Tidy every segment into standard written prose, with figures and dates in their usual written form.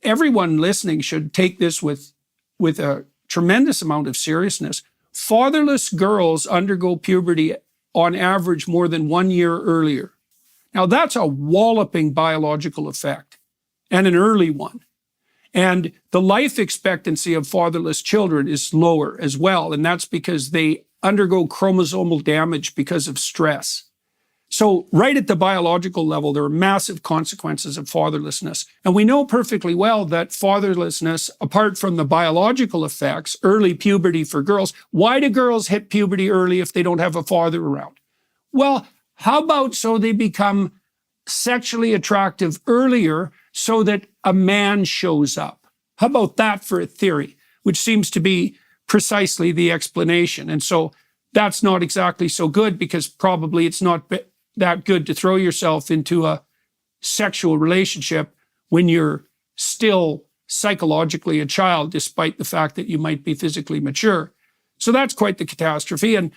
everyone listening should take this with a tremendous amount of seriousness. Fatherless girls undergo puberty on average more than 1 year earlier. Now, that's a walloping biological effect, and an early one. And the life expectancy of fatherless children is lower as well, and that's because they undergo chromosomal damage because of stress. So right at the biological level, there are massive consequences of fatherlessness. And we know perfectly well that fatherlessness, apart from the biological effects, early puberty for girls, why do girls hit puberty early if they don't have a father around? Well, how about so they become sexually attractive earlier so that a man shows up? How about that for a theory, which seems to be precisely the explanation? And so that's not exactly so good, because probably it's not that good to throw yourself into a sexual relationship when you're still psychologically a child, despite the fact that you might be physically mature. So that's quite the catastrophe. And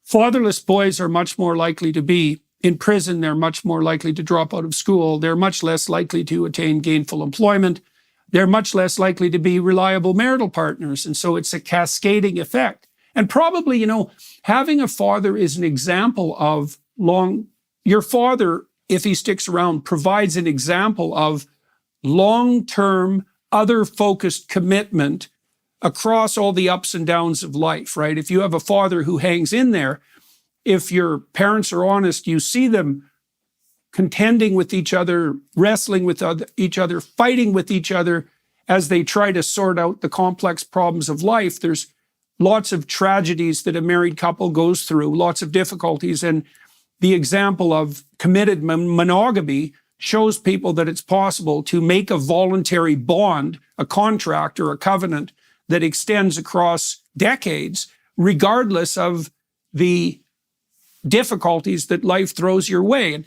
fatherless boys are much more likely to be in prison. They're much more likely to drop out of school. They're much less likely to attain gainful employment. They're much less likely to be reliable marital partners. And so it's a cascading effect. And probably, having a father is an example of your father, if he sticks around, provides an example of long-term, other-focused commitment across all the ups and downs of life, right? If you have a father who hangs in there, if your parents are honest, you see them contending with each other, wrestling with each other, fighting with each other as they try to sort out the complex problems of life. There's lots of tragedies that a married couple goes through, lots of difficulties. And the example of committed monogamy shows people that it's possible to make a voluntary bond, a contract or a covenant that extends across decades, regardless of the difficulties that life throws your way. And